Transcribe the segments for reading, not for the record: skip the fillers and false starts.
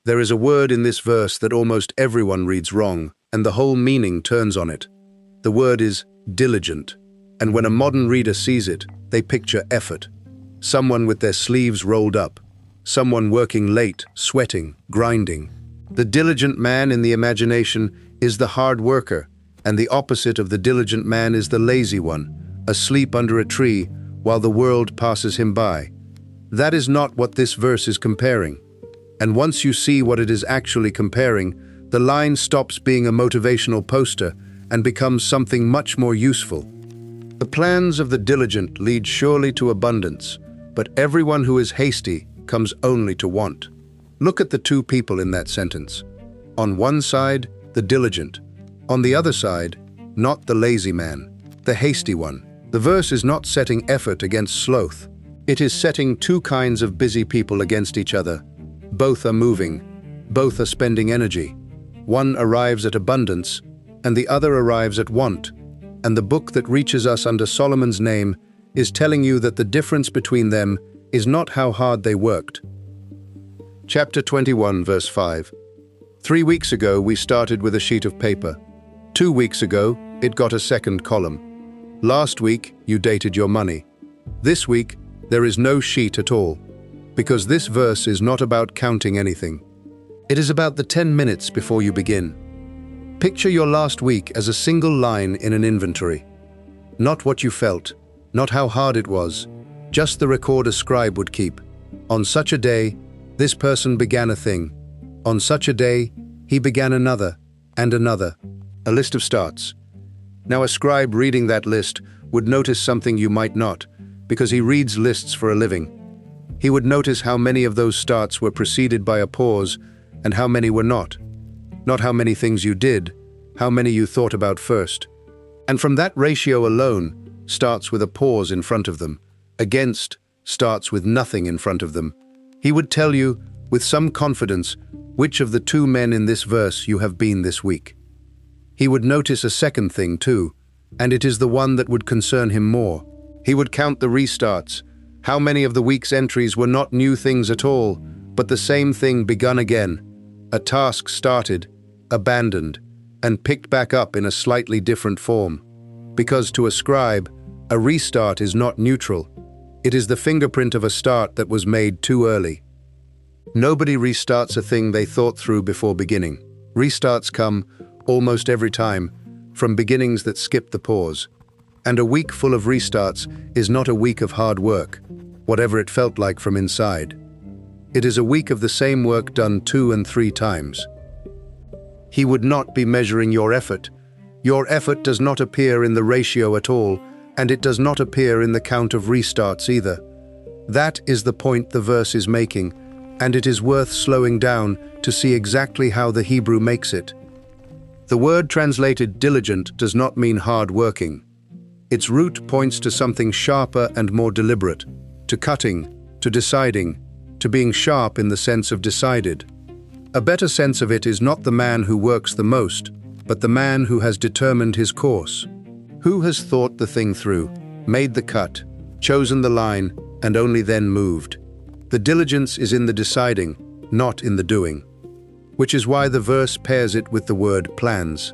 There is a word in this verse that almost everyone reads wrong, and the whole meaning turns on it. The word is diligent, and when a modern reader sees it, they picture effort. Someone with their sleeves rolled up, someone working late, sweating, grinding. The diligent man in the imagination is the hard worker, and the opposite of the diligent man is the lazy one, asleep under a tree while the world passes him by. That is not what this verse is comparing. And once you see what it is actually comparing, the line stops being a motivational poster and becomes something much more useful. The plans of the diligent lead surely to abundance, but everyone who is hasty comes only to want. Look at the two people in that sentence. On one side, the diligent. On the other side, not the lazy man, the hasty one. The verse is not setting effort against sloth. It is setting two kinds of busy people against each other. Both are moving. Both are spending energy. One arrives at abundance, and the other arrives at want. And the book that reaches us under Solomon's name is telling you that the difference between them is not how hard they worked. Chapter 21, verse 5. 3 weeks ago, we started with a sheet of paper. 2 weeks ago, it got a second column. Last week, you dated your money. This week, there is no sheet at all, because this verse is not about counting anything. It is about the 10 minutes before you begin. Picture your last week as a single line in an inventory. Not what you felt, not how hard it was, just the record a scribe would keep. On such a day, this person began a thing. On such a day, he began another, and another. A list of starts. Now a scribe reading that list would notice something you might not, because he reads lists for a living. He would notice how many of those starts were preceded by a pause and how many were not. Not how many things you did, how many you thought about first. And from that ratio alone, starts with a pause in front of them, against starts with nothing in front of them, he would tell you, with some confidence, which of the two men in this verse you have been this week. He would notice a second thing too, and it is the one that would concern him more. He would count the restarts, how many of the week's entries were not new things at all, but the same thing begun again, a task started, abandoned, and picked back up in a slightly different form. Because to a scribe, a restart is not neutral. It is the fingerprint of a start that was made too early. Nobody restarts a thing they thought through before beginning. Restarts come, almost every time, from beginnings that skip the pause. And a week full of restarts is not a week of hard work, whatever it felt like from inside. It is a week of the same work done 2 and 3 times. He would not be measuring your effort. Your effort does not appear in the ratio at all, and it does not appear in the count of restarts either. That is the point the verse is making, and it is worth slowing down to see exactly how the Hebrew makes it. The word translated diligent does not mean hard-working. Its root points to something sharper and more deliberate, to cutting, to deciding, to being sharp in the sense of decided. A better sense of it is not the man who works the most, but the man who has determined his course. Who has thought the thing through, made the cut, chosen the line, and only then moved. The diligence is in the deciding, not in the doing. Which is why the verse pairs it with the word plans.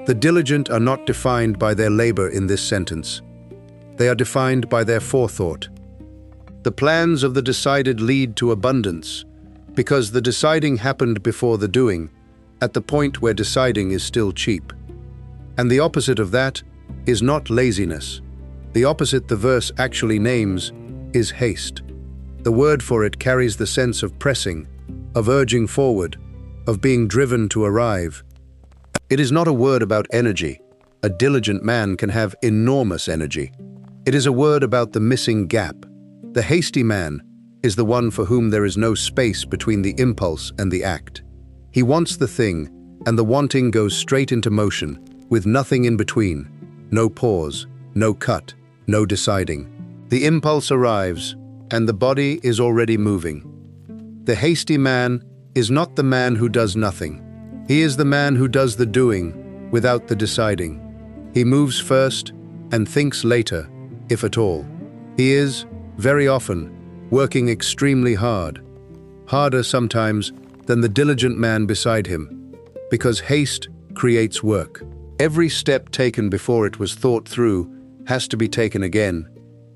The diligent are not defined by their labor in this sentence. They are defined by their forethought. The plans of the decided lead to abundance, because the deciding happened before the doing, at the point where deciding is still cheap. And the opposite of that is not laziness. The opposite the verse actually names is haste. The word for it carries the sense of pressing, of urging forward, of being driven to arrive. It is not a word about energy. A diligent man can have enormous energy. It is a word about the missing gap. The hasty man is the one for whom there is no space between the impulse and the act. He wants the thing, and the wanting goes straight into motion, with nothing in between. No pause, no cut, no deciding. The impulse arrives, and the body is already moving. The hasty man is not the man who does nothing. He is the man who does the doing without the deciding. He moves first and thinks later, if at all. He is, very often, working extremely hard. Harder sometimes than the diligent man beside him, because haste creates work. Every step taken before it was thought through has to be taken again.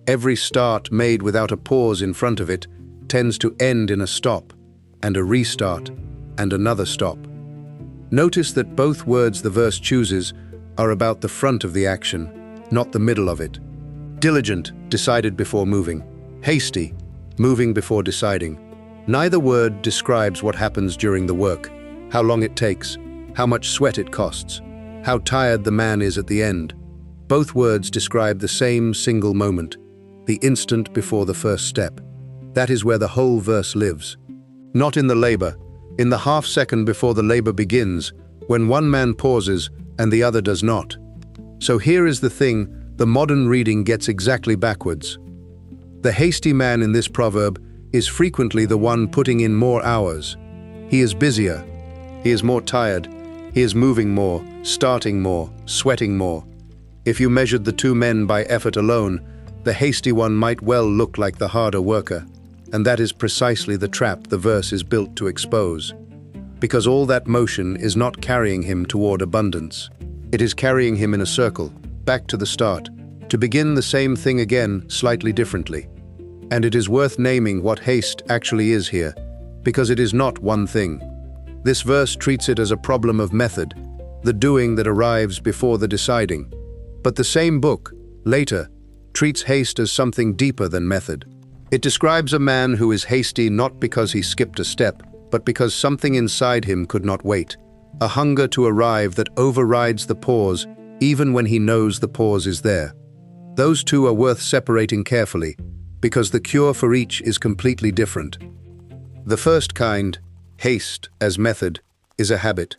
Every start made without a pause in front of it tends to end in a stop, and a restart, and another stop. Notice that both words the verse chooses are about the front of the action, not the middle of it. Diligent, decided before moving. Hasty, moving before deciding. Neither word describes what happens during the work, how long it takes, how much sweat it costs, how tired the man is at the end. Both words describe the same single moment, the instant before the first step. That is where the whole verse lives. Not in the labor, in the half second before the labor begins, when one man pauses and the other does not. So here is the thing the modern reading gets exactly backwards. The hasty man in this proverb is frequently the one putting in more hours. He is busier, he is more tired, he is moving more, starting more, sweating more. If you measured the two men by effort alone, the hasty one might well look like the harder worker, and that is precisely the trap the verse is built to expose. Because all that motion is not carrying him toward abundance. It is carrying him in a circle, back to the start, to begin the same thing again, slightly differently. And it is worth naming what haste actually is here, because it is not one thing. This verse treats it as a problem of method, the doing that arrives before the deciding. But the same book, later, treats haste as something deeper than method. It describes a man who is hasty not because he skipped a step, but because something inside him could not wait. A hunger to arrive that overrides the pause, even when he knows the pause is there. Those two are worth separating carefully, because the cure for each is completely different. The first kind, haste as method, is a habit.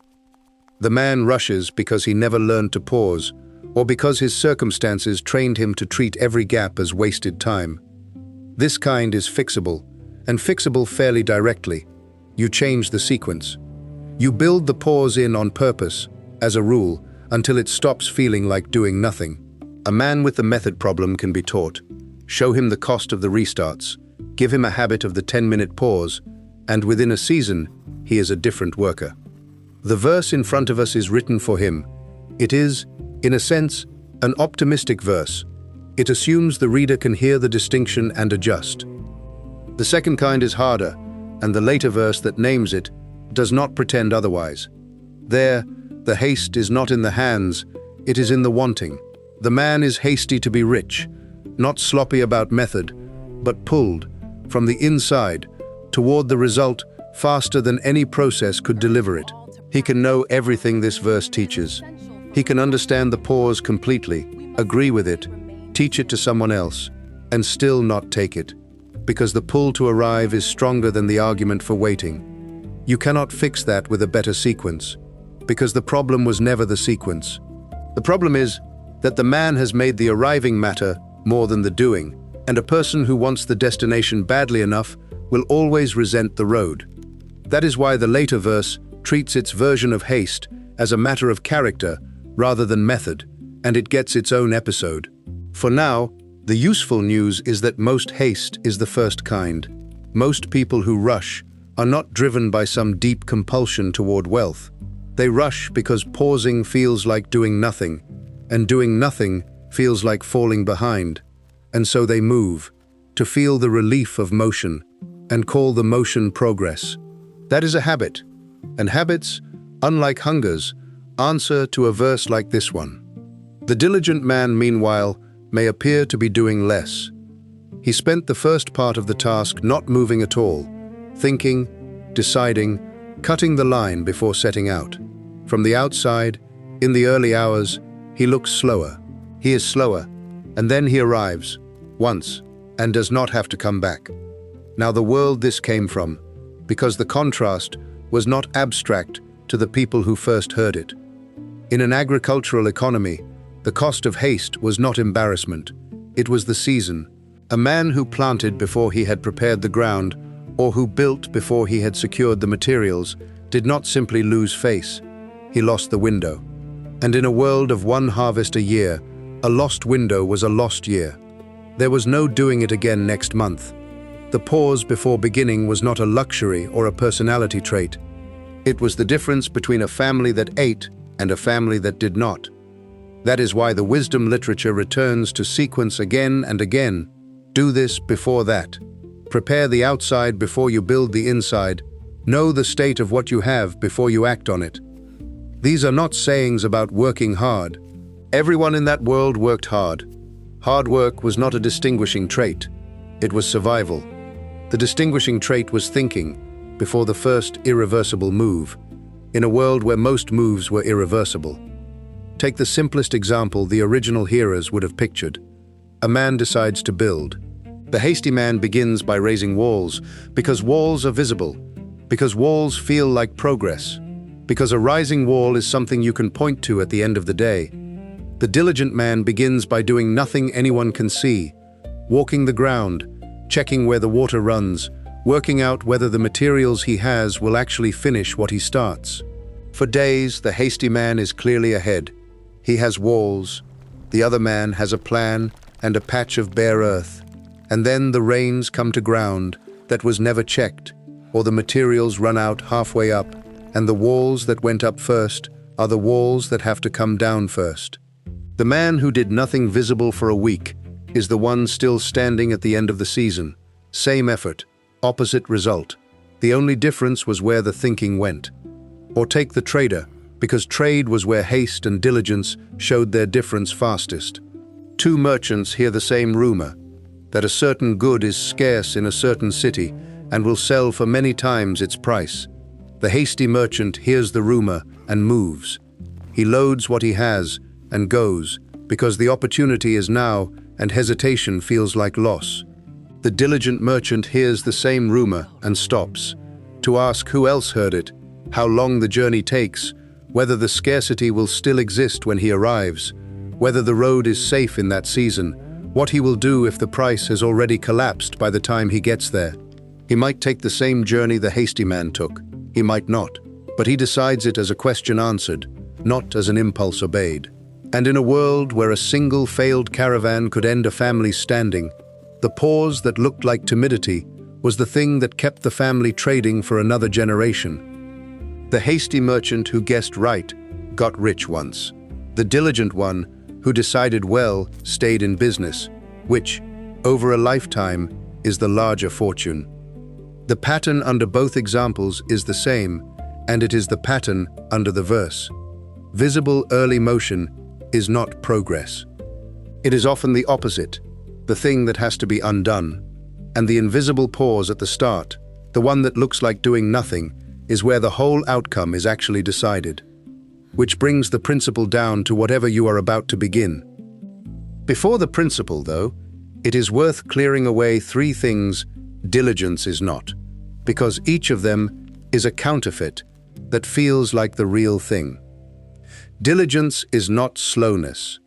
The man rushes because he never learned to pause, or because his circumstances trained him to treat every gap as wasted time. This kind is fixable, and fixable fairly directly. You change the sequence. You build the pause in on purpose, as a rule, until it stops feeling like doing nothing. A man with the method problem can be taught. Show him the cost of the restarts, give him a habit of the 10-minute pause, and within a season, he is a different worker. The verse in front of us is written for him. It is, in a sense, an optimistic verse. It assumes the reader can hear the distinction and adjust. The second kind is harder, and the later verse that names it does not pretend otherwise. There, the haste is not in the hands, it is in the wanting. The man is hasty to be rich, not sloppy about method, but pulled, from the inside, toward the result faster than any process could deliver it. He can know everything this verse teaches. He can understand the pause completely, agree with it, teach it to someone else, and still not take it, because the pull to arrive is stronger than the argument for waiting. You cannot fix that with a better sequence, because the problem was never the sequence. The problem is that the man has made the arriving matter more than the doing, and a person who wants the destination badly enough will always resent the road. That is why the later verse treats its version of haste as a matter of character rather than method, and it gets its own episode. For now, the useful news is that most haste is the first kind. Most people who rush are not driven by some deep compulsion toward wealth. They rush because pausing feels like doing nothing, and doing nothing feels like falling behind. And so they move, to feel the relief of motion, and call the motion progress. That is a habit, and habits, unlike hungers, answer to a verse like this one. The diligent man, meanwhile, may appear to be doing less. He spent the first part of the task not moving at all, thinking, deciding, cutting the line before setting out. From the outside, in the early hours, he looks slower. He is slower, and then he arrives, once, and does not have to come back. Now the world this came from, because the contrast was not abstract to the people who first heard it. In an agricultural economy, the cost of haste was not embarrassment, it was the season. A man who planted before he had prepared the ground, or who built before he had secured the materials, did not simply lose face, he lost the window. And in a world of one harvest a year, a lost window was a lost year. There was no doing it again next month. The pause before beginning was not a luxury or a personality trait. It was the difference between a family that ate and a family that did not. That is why the wisdom literature returns to sequence again and again. Do this before that. Prepare the outside before you build the inside. Know the state of what you have before you act on it. These are not sayings about working hard. Everyone in that world worked hard. Hard work was not a distinguishing trait. It was survival. The distinguishing trait was thinking before the first irreversible move, in a world where most moves were irreversible. Take the simplest example the original hearers would have pictured. A man decides to build. The hasty man begins by raising walls, because walls are visible, because walls feel like progress, because a rising wall is something you can point to at the end of the day. The diligent man begins by doing nothing anyone can see, walking the ground, checking where the water runs, working out whether the materials he has will actually finish what he starts. For days, the hasty man is clearly ahead. He has walls. The other man has a plan and a patch of bare earth. And then the rains come to ground that was never checked, or the materials run out halfway up, and the walls that went up first are the walls that have to come down first. The man who did nothing visible for a week is the one still standing at the end of the season. Same effort, opposite result. The only difference was where the thinking went. Or take the trader, because trade was where haste and diligence showed their difference fastest. Two merchants hear the same rumor, that a certain good is scarce in a certain city and will sell for many times its price. The hasty merchant hears the rumor and moves. He loads what he has and goes, because the opportunity is now and hesitation feels like loss. The diligent merchant hears the same rumor and stops, to ask who else heard it, how long the journey takes, whether the scarcity will still exist when he arrives, whether the road is safe in that season, what he will do if the price has already collapsed by the time he gets there. He might take the same journey the hasty man took. He might not, but he decides it as a question answered, not as an impulse obeyed. And in a world where a single failed caravan could end a family's standing, the pause that looked like timidity was the thing that kept the family trading for another generation. The hasty merchant who guessed right got rich once. The diligent one who decided well stayed in business, which, over a lifetime, is the larger fortune. The pattern under both examples is the same, and it is the pattern under the verse. Visible early motion is not progress. It is often the opposite, the thing that has to be undone. And the invisible pause at the start, the one that looks like doing nothing, is where the whole outcome is actually decided. Which brings the principle down to whatever you are about to begin. Before the principle, though, it is worth clearing away three things diligence is not, because each of them is a counterfeit that feels like the real thing. Diligence is not slowness.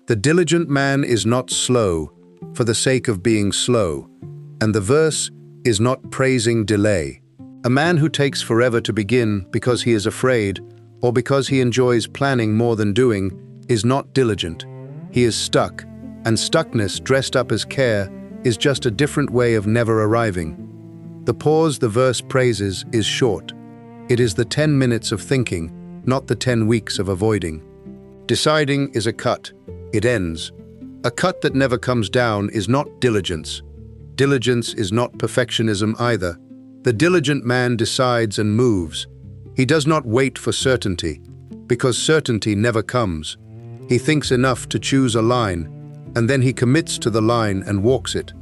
The diligent man is not slow for the sake of being slow, and the verse is not praising delay. A man who takes forever to begin because he is afraid or because he enjoys planning more than doing is not diligent. He is stuck, and stuckness dressed up as care is just a different way of never arriving. The pause the verse praises is short. It is the 10 minutes of thinking, not the 10 weeks of avoiding. Deciding is a cut. It ends. A cut that never comes down is not diligence. Diligence is not perfectionism either. The diligent man decides and moves. He does not wait for certainty, because certainty never comes. He thinks enough to choose a line, and then he commits to the line and walks it.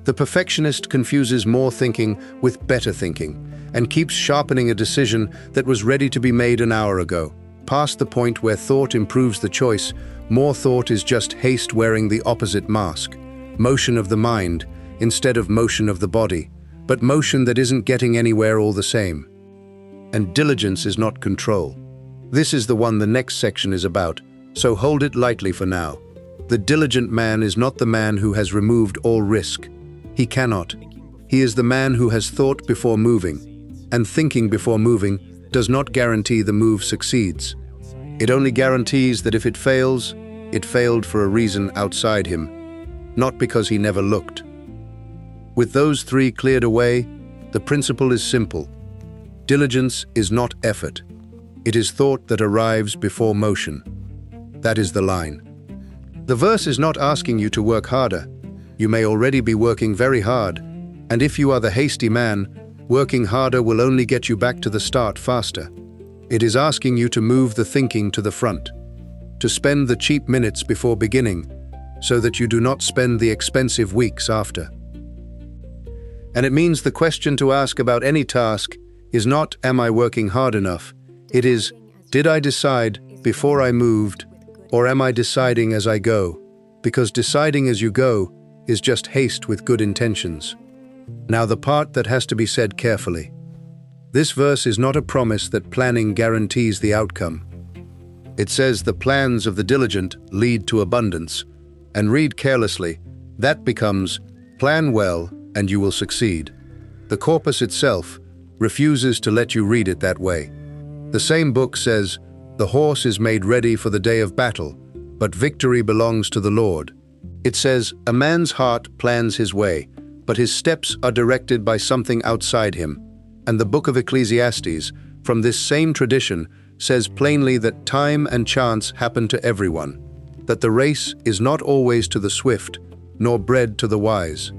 The perfectionist confuses more thinking with better thinking, and keeps sharpening a decision that was ready to be made an hour ago. Past the point where thought improves the choice, more thought is just haste wearing the opposite mask. Motion of the mind, instead of motion of the body, but motion that isn't getting anywhere all the same. And diligence is not control. This is the one the next section is about, so hold it lightly for now. The diligent man is not the man who has removed all risk. He cannot. He is the man who has thought before moving, and thinking before moving does not guarantee the move succeeds. It only guarantees that if it fails, it failed for a reason outside him, not because he never looked. With those three cleared away, the principle is simple. Diligence is not effort. It is thought that arrives before motion. That is the line. The verse is not asking you to work harder. You may already be working very hard, and if you are the hasty man, working harder will only get you back to the start faster. It is asking you to move the thinking to the front, to spend the cheap minutes before beginning, so that you do not spend the expensive weeks after. And it means the question to ask about any task is not, am I working hard enough? It is, did I decide before I moved, or am I deciding as I go? Because deciding as you go is just haste with good intentions. Now the part that has to be said carefully. This verse is not a promise that planning guarantees the outcome. It says the plans of the diligent lead to abundance, and read carelessly, that becomes, plan well and you will succeed. The corpus itself refuses to let you read it that way. The same book says, the horse is made ready for the day of battle, but victory belongs to the Lord. It says, a man's heart plans his way, but his steps are directed by something outside him. And the book of Ecclesiastes, from this same tradition, says plainly that time and chance happen to everyone, that the race is not always to the swift, nor bread to the wise.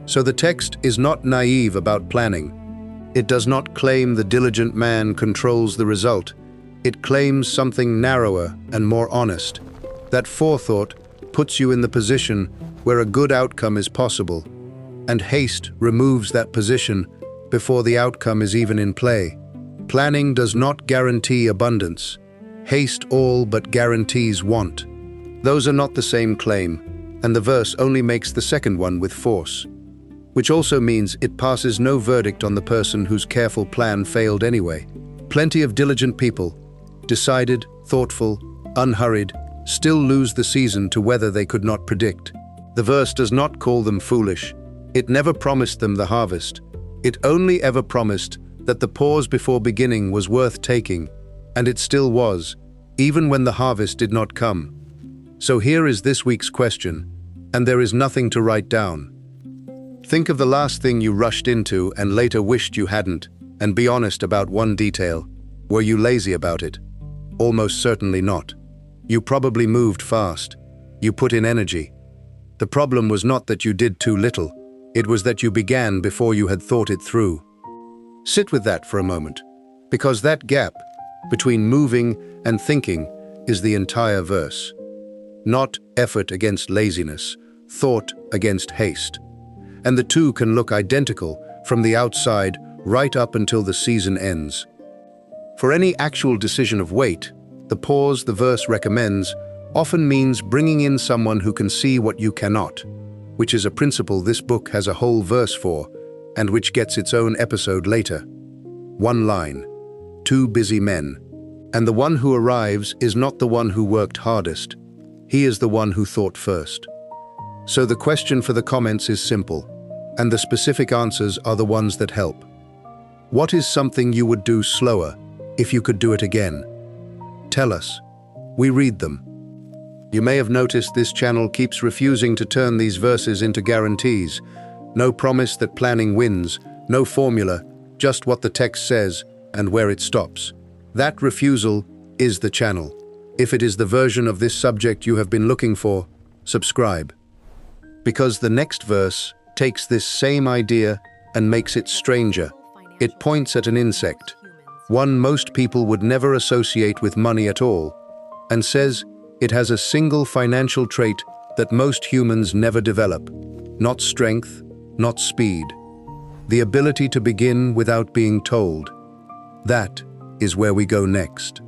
So the text is not naive about planning. It does not claim the diligent man controls the result. It claims something narrower and more honest. That forethought puts you in the position where a good outcome is possible, and haste removes that position before the outcome is even in play. Planning does not guarantee abundance. Haste all but guarantees want. Those are not the same claim, and the verse only makes the second one with force, which also means it passes no verdict on the person whose careful plan failed anyway. Plenty of diligent people, decided, thoughtful, unhurried, still lose the season to weather they could not predict. The verse does not call them foolish. It never promised them the harvest. It only ever promised that the pause before beginning was worth taking, and it still was, even when the harvest did not come. So here is this week's question, and there is nothing to write down. Think of the last thing you rushed into and later wished you hadn't, and be honest about one detail. Were you lazy about it? Almost certainly not. You probably moved fast. You put in energy. The problem was not that you did too little. It was that you began before you had thought it through. Sit with that for a moment, because that gap between moving and thinking is the entire verse. Not effort against laziness, thought against haste. And the two can look identical from the outside right up until the season ends. For any actual decision of weight, the pause the verse recommends often means bringing in someone who can see what you cannot, which is a principle this book has a whole verse for, and which gets its own episode later. One line, two busy men, and the one who arrives is not the one who worked hardest. He is the one who thought first. So the question for the comments is simple, and the specific answers are the ones that help. What is something you would do slower if you could do it again? Tell us. We read them. You may have noticed this channel keeps refusing to turn these verses into guarantees. No promise that planning wins, no formula, just what the text says and where it stops. That refusal is the channel. If it is the version of this subject you have been looking for, subscribe. Because the next verse takes this same idea and makes it stranger. It points at an insect, one most people would never associate with money at all, and says it has a single financial trait that most humans never develop. Not strength, not speed. The ability to begin without being told. That is where we go next.